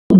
En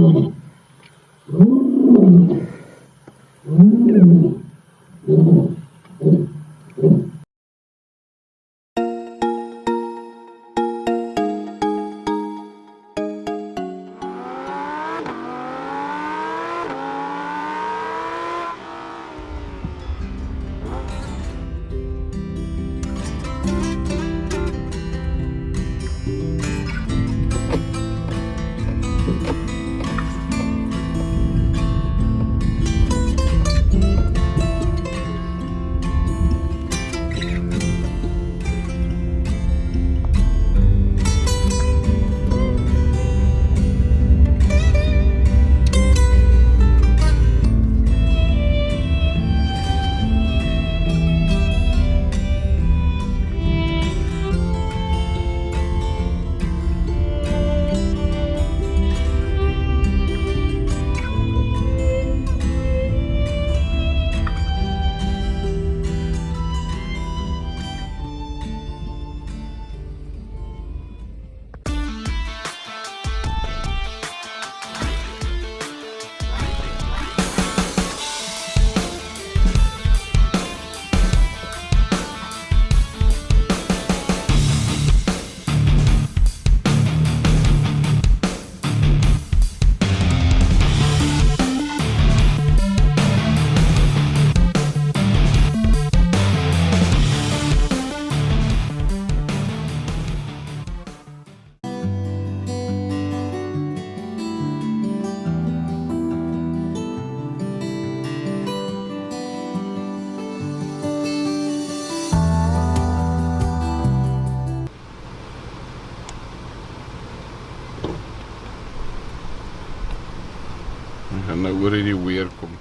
nou oor die weer kom.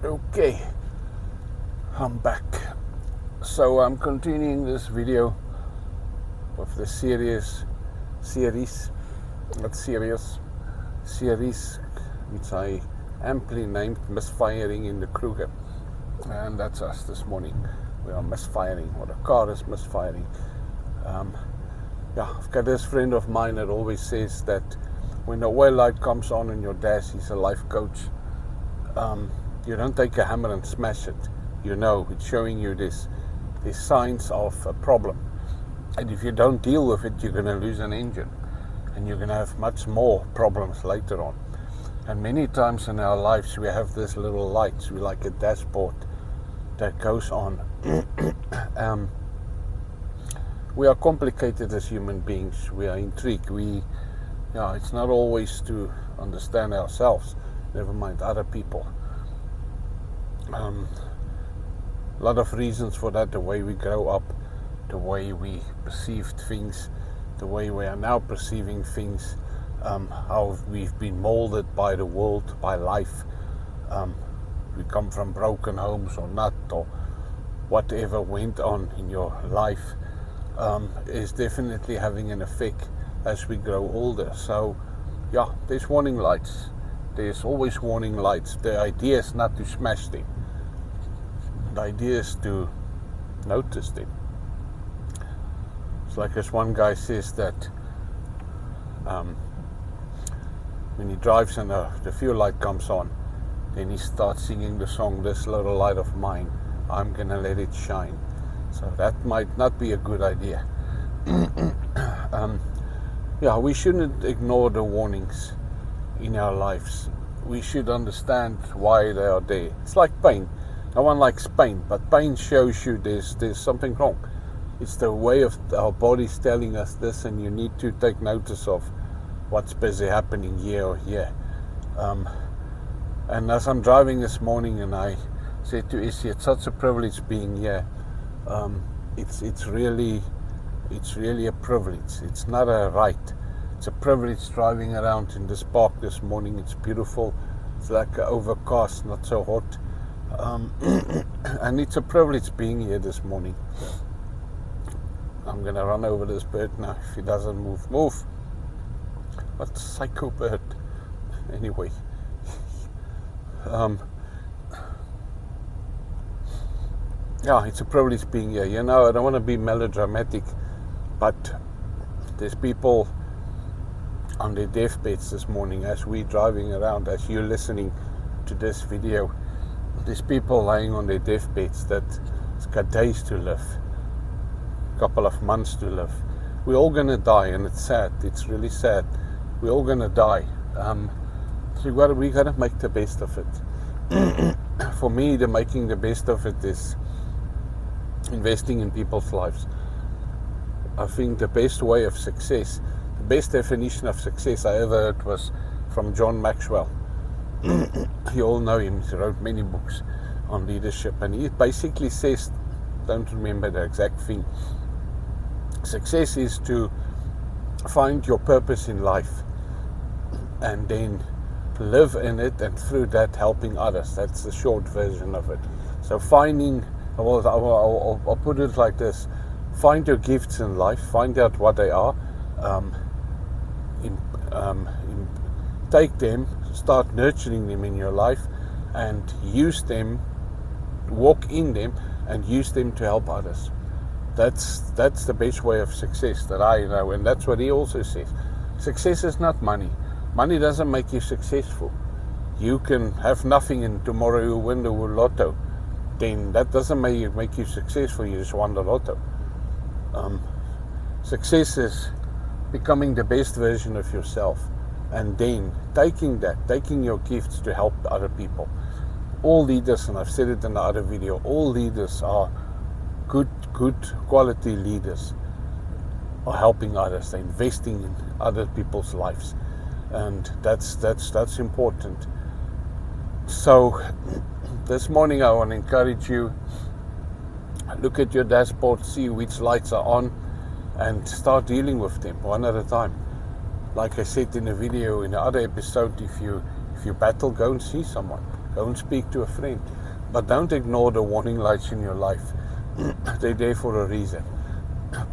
Okay, I'm back. So I'm continuing this video of the series, which I amply named Misfiring in the Kruger. And that's us this morning. We are misfiring, or the car is misfiring. I've got this friend of mine that always says that when the oil light comes on in your dash, he's a life coach. You don't take a hammer and smash it. You know, it's showing you these signs of a problem. And if you don't deal with it, you're going to lose an engine. And you're going to have much more problems later on. And many times in our lives, we have these little lights. We like a dashboard that goes on. We are complicated as human beings. We are intrigued. It's not always to understand ourselves, never mind other people. A lot of reasons for that, the way we grow up, the way we perceived things, the way we are now perceiving things, how we've been molded by the world, by life. We come from broken homes or not, or whatever went on in your life is definitely having an effect as we grow older. So there's warning lights. There's always warning lights. The idea is not to smash them. The idea is to notice them. It's like this one guy says that when he drives and the fuel light comes on, then he starts singing the song, "This little light of mine, I'm gonna let it shine." So that might not be a good idea. We shouldn't ignore the warnings in our lives. We should understand why they are there. It's like pain. No one likes pain, but pain shows you there's something wrong. It's the way of our bodies telling us this, and you need to take notice of what's busy happening here or here. And as I'm driving this morning, and I said to Essie, it's such a privilege being here. It's really a privilege. It's not a right. It's a privilege driving around in this park this morning. It's beautiful. It's like overcast, not so hot. And it's a privilege being here this morning. I'm going to run over this bird now if he doesn't move. Move! What a psycho bird. Anyway. Yeah, it's a privilege being here. You know, I don't want to be melodramatic, but there's people on their deathbeds this morning as we're driving around, as you're listening to this video. There's people lying on their deathbeds that's got days to live, a couple of months to live. We're all going to die, and it's sad. It's really sad. We're all going to die. So we got to make the best of it. For me, the making the best of it is investing in people's lives. I think the best way of success, the best definition of success I ever heard was from John Maxwell. You all know him. He wrote many books on leadership, and he basically says, don't remember the exact thing, success is to find your purpose in life and then live in it, and through that helping others. That's the short version of it. So finding, I'll put it like this: find your gifts in life, find out what they are, take them, start nurturing them in your life, and use them, walk in them, and use them to help others. That's the best way of success that I know, and that's what he also says. Success is not money. Money doesn't make you successful. You can have nothing and tomorrow you win the lotto. Then that doesn't make you successful. You just won the lotto. Success is becoming the best version of yourself, and then taking your gifts to help other people. All leaders, and I've said it in the other video, all leaders are good quality leaders, are helping others, they're investing in other people's lives, and that's important. So this morning I want to encourage you, look at your dashboard, see which lights are on, and start dealing with them one at a time. Like I said in the video, in the other episode, if you battle, go and see someone, go and speak to a friend, but don't ignore the warning lights in your life. They're there for a reason.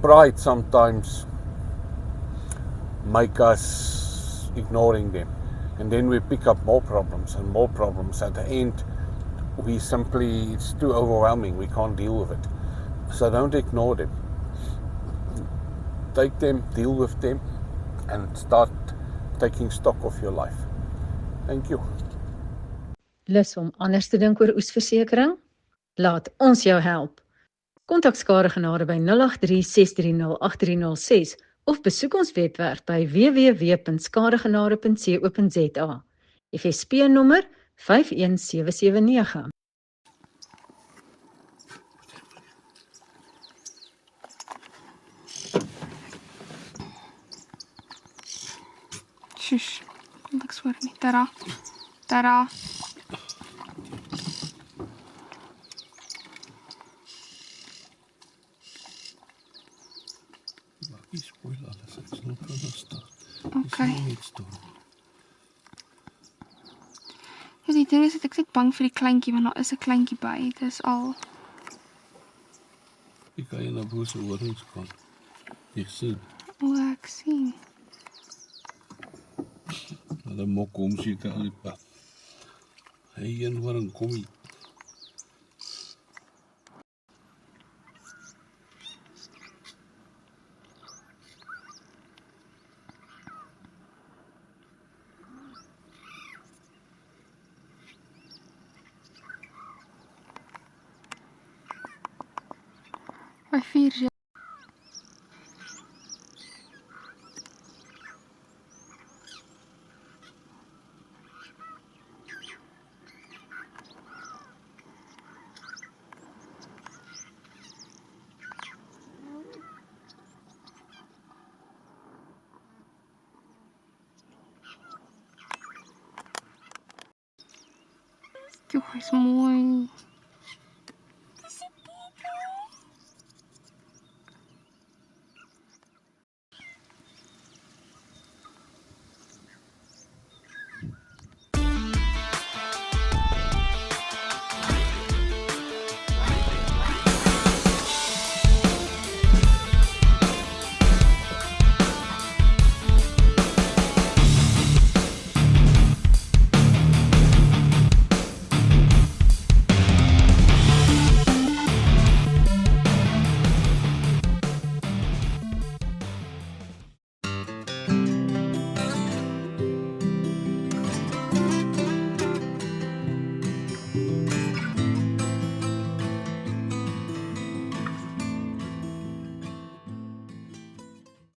Pride sometimes make us ignoring them, and then we pick up more problems and more problems. At the end, it's too overwhelming, we can't deal with it. So don't ignore them. Take them, deal with them, and start taking stock of your life. Thank you. Lus om anders te dink oor oesversekering? Laat ons jou help. Kontak skadegenade by 083 630 8306 of besoek ons webwerf by www.skadegenade.co.za. FSP nommer 51779. Shush, niks hoor nie. Tara. Jy spoil alles, ek sal nog staan. Okay. Jy net staan. Ja, die ding is dat ek net bang vir die kleintjie, want daar is 'n kleintjie by. Dis al. Ek kan jy na bo se horings gaan. Jy sien. O, ek sien. Hulle mok hom seker al die pad. Hy een horing kom hier. By 4 Joh, hy's mooi.